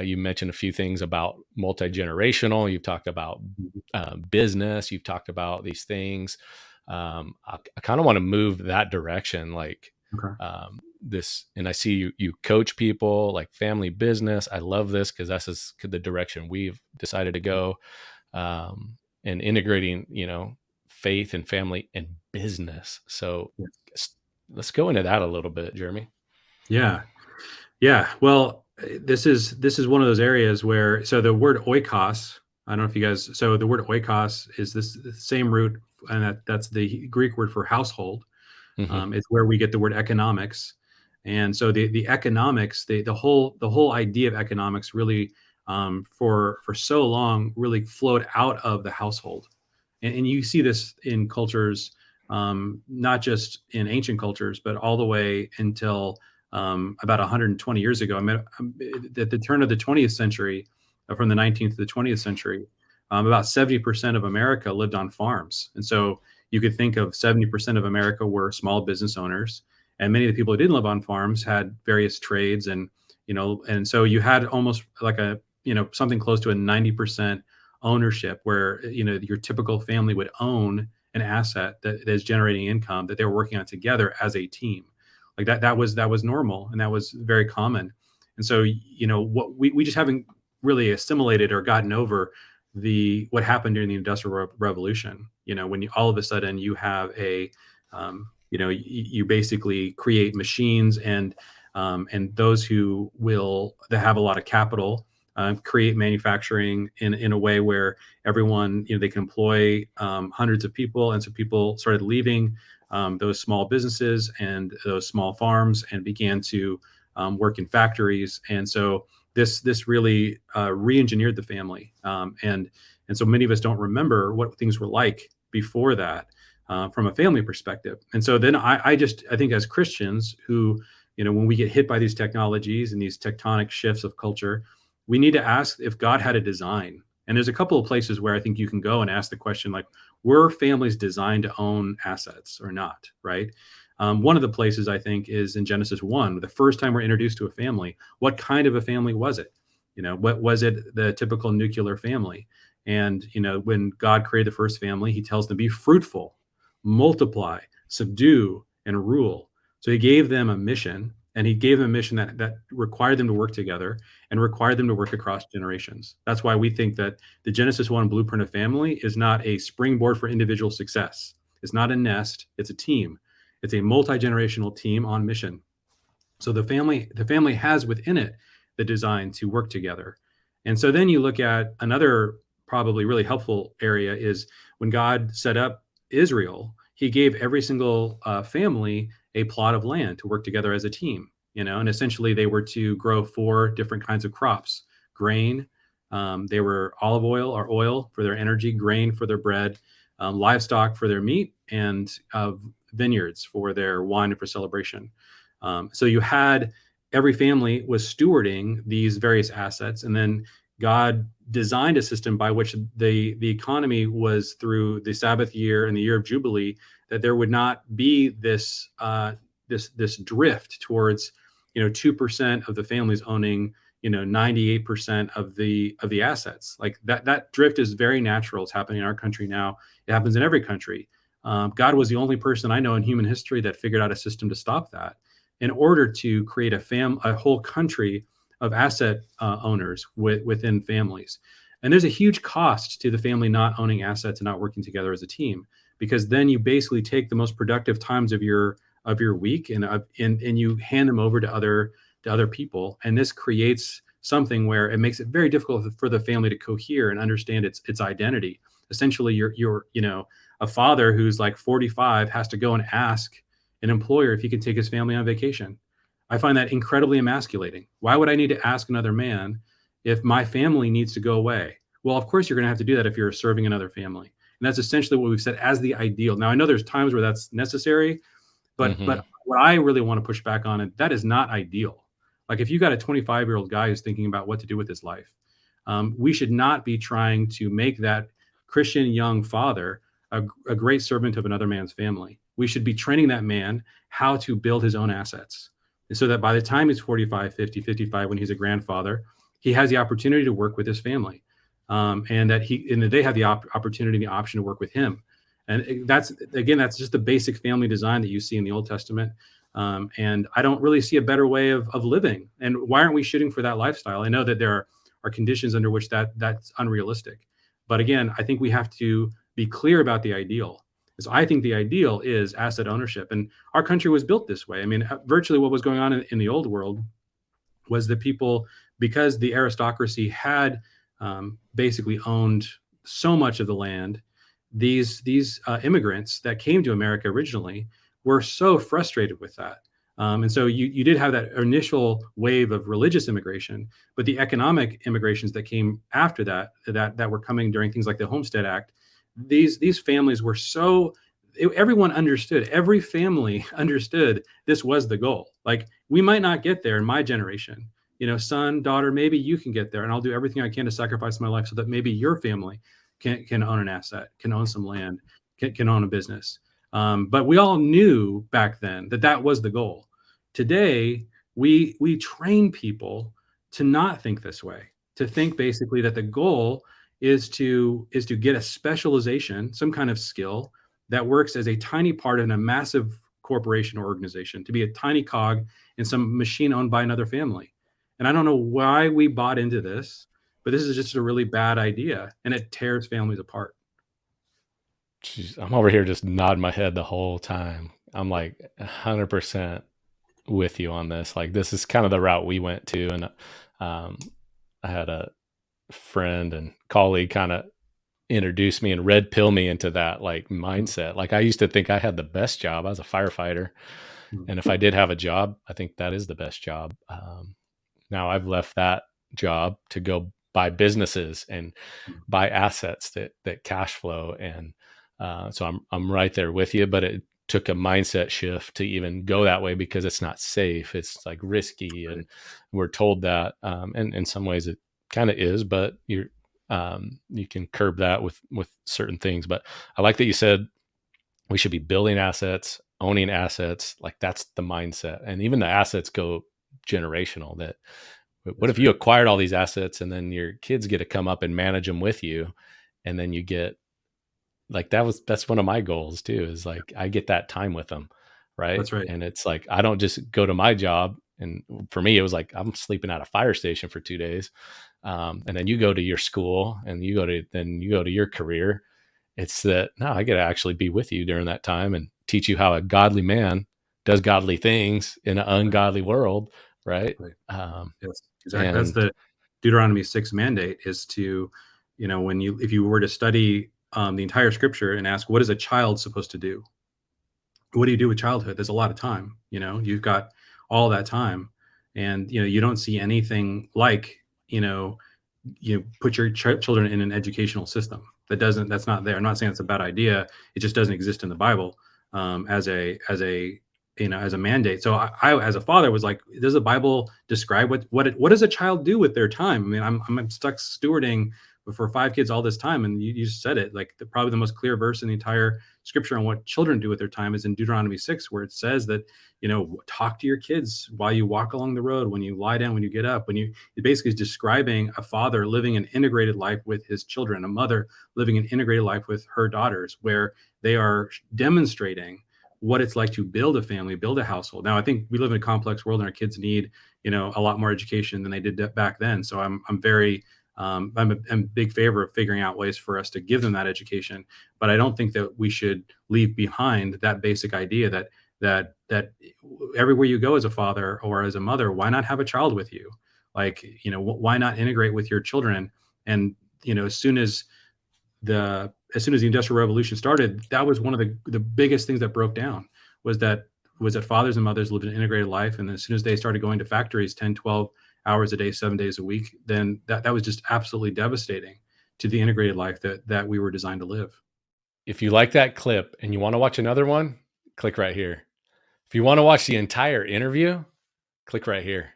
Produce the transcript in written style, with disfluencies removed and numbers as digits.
You mentioned a few things about multi-generational. You've talked about business. You've talked about these things. I kind of want to move that direction, like Okay. this. And I see you coach people, like family business. I love this because this is the direction we've decided to go, and integrating, faith and family and business. So Yes. let's go into that a little bit, Jeremy. Yeah. Yeah. Well, this is one of those areas where, so the word oikos, I don't know if you guys, so the word oikos is this same root, and that's the Greek word for household. Hmm. It's where we get the word economics. And so the economics, the whole idea of economics really, for so long, really flowed out of the household. And you see this in cultures, not just in ancient cultures, but all the way until about 120 years ago. I mean, at the turn of the 20th century, from the 19th to the 20th century, about 70% of America lived on farms. And so you could think of 70% of America were small business owners. And many of the people who didn't live on farms had various trades. And so you had almost like something close to a 90% ownership, where your typical family would own an asset that is generating income that they were working on together as a team. Like that was normal, and that was very common. And so what we just haven't really assimilated or gotten over what happened during the Industrial Revolution. When all of a sudden you have you basically create machines, and those that have a lot of capital, create manufacturing in a way where everyone, they can employ hundreds of people. And so people started leaving those small businesses and those small farms and began to work in factories. And so this really re-engineered the family. And so many of us don't remember what things were like before that, from a family perspective. And so then I think as Christians who, when we get hit by these technologies and these tectonic shifts of culture, we need to ask if God had a design. And there's a couple of places where I think you can go and ask the question, like, were families designed to own assets or not, right? One of the places I think is in Genesis 1, the first time we're introduced to a family. What kind of a family was it? What was it? The typical nuclear family. And, when God created the first family, he tells them, be fruitful, multiply, subdue, and rule. So he gave them a mission, and he gave them a mission that required them to work together and required them to work across generations. That's why we think that the Genesis 1 blueprint of family is not a springboard for individual success. It's not a nest, it's a team. It's a multi-generational team on mission. So the family has within it the design to work together. And so then you look at another probably really helpful area is when God set up Israel, he gave every single family a plot of land to work together as a team, and essentially they were to grow 4 different kinds of crops: grain, they were olive oil or oil for their energy, grain for their bread, livestock for their meat, and vineyards for their wine and for celebration. So you had every family was stewarding these various assets, and then God designed a system by which the economy was, through the Sabbath year and the year of Jubilee, that there would not be this drift towards 2% of the families owning 98% of the assets. Like that drift is very natural. It's happening in our country now. It happens in every country. God was the only person I know in human history that figured out a system to stop that, in order to create a whole country of asset owners within families. And there's a huge cost to the family not owning assets and not working together as a team, because then you basically take the most productive times of your week and you hand them over to other people. And this creates something where it makes it very difficult for the family to cohere and understand its identity. Essentially, you're a father who's like 45 has to go and ask an employer if he can take his family on vacation. I find that incredibly emasculating. Why would I need to ask another man if my family needs to go away? Well, of course, you're going to have to do that if you're serving another family. And that's essentially what we've said as the ideal. Now, I know there's times where that's necessary, but Hmm. what I really want to push back on it, that is not ideal. Like, if you got a 25-year-old guy who's thinking about what to do with his life, we should not be trying to make that Christian young father a great servant of another man's family. We should be training that man how to build his own assets. And so that by the time he's 45, 50, 55, when he's a grandfather, he has the opportunity to work with his family, and that they have the opportunity and the option to work with him. And that's just the basic family design that you see in the Old Testament. And I don't really see a better way of living. And why aren't we shooting for that lifestyle? I know that there are conditions under which that's unrealistic. But again, I think we have to be clear about the ideal. So I think the ideal is asset ownership. And our country was built this way. I mean, virtually what was going on in the old world was that people, because the aristocracy had basically owned so much of the land, these immigrants that came to America originally were so frustrated with that. And so you did have that initial wave of religious immigration, but the economic immigrations that came after that were coming during things like the Homestead Act, these families were so everyone understood, every family understood this was the goal. Like, we might not get there in my generation, son, daughter, maybe you can get there, and I'll do everything I can to sacrifice my life so that maybe your family can own an asset, can own some land, can own a business. But we all knew back then that was the goal. Today, we train people to not think this way, to think basically that the goal is to get a specialization, some kind of skill that works as a tiny part in a massive corporation or organization, to be a tiny cog in some machine owned by another family. And I don't know why we bought into this, but this is just a really bad idea, and it tears families apart. Jeez, I'm over here just nodding my head the whole time. I'm like 100% with you on this. Like, this is kind of the route we went to. And um, I had a friend and colleague kind of introduced me and red pill me into that like mindset. Like, I used to think I had the best job. I was a firefighter. Mm. And if I did have a job, I think that is the best job. Now I've left that job to go buy businesses and buy assets that cash flow. And so I'm right there with you, but it took a mindset shift to even go that way because it's not safe. It's like risky. Right. And we're told that, and in some ways it kind of is, but you can curb that with certain things. But I like that you said we should be building assets, owning assets. Like, that's the mindset. And even the assets go generational. That what That's if you right. acquired all these assets and then your kids get to come up and manage them with you, and then you get like that's one of my goals too, is like I get that time with them, right? That's right. And it's like I don't just go to my job. And for me, it was like I'm sleeping at a fire station for 2 days, and then you go to your school, and you go to your career. It's that no, I get to actually be with you during that time and teach you how a godly man does godly things in an Right. ungodly world, right? Right. Um, Yes, exactly. That's and the Deuteronomy 6 mandate, is to, if you were to study the entire scripture and ask, what is a child supposed to do? What do you do with childhood? There's a lot of time. You've got all that time, and you don't see anything like, you put your children in an educational system. That's not there. I'm not saying it's a bad idea. It just doesn't exist in the Bible, as a mandate. So I as a father was like, does the Bible describe what does a child do with their time? I mean, I'm stuck stewarding for 5 kids all this time, and you said it, like, probably the most clear verse in the entire scripture on what children do with their time is in Deuteronomy 6, where it says that, talk to your kids while you walk along the road, when you lie down, when you get up, it basically is describing a father living an integrated life with his children, a mother living an integrated life with her daughters, where they are demonstrating what it's like to build a family, build a household. Now, I think we live in a complex world, and our kids need, a lot more education than they did back then. So I'm a big favor of figuring out ways for us to give them that education. But I don't think that we should leave behind that basic idea that everywhere you go as a father or as a mother, why not have a child with you? Like, why not integrate with your children? And as soon as the Industrial Revolution started, that was one of the biggest things that broke down, was that fathers and mothers lived an integrated life. And as soon as they started going to factories 10, 12 hours a day, 7 days a week, then that was just absolutely devastating to the integrated life that we were designed to live. if you like that clip and you want to watch another one, click right here. If you want to watch the entire interview, click right here.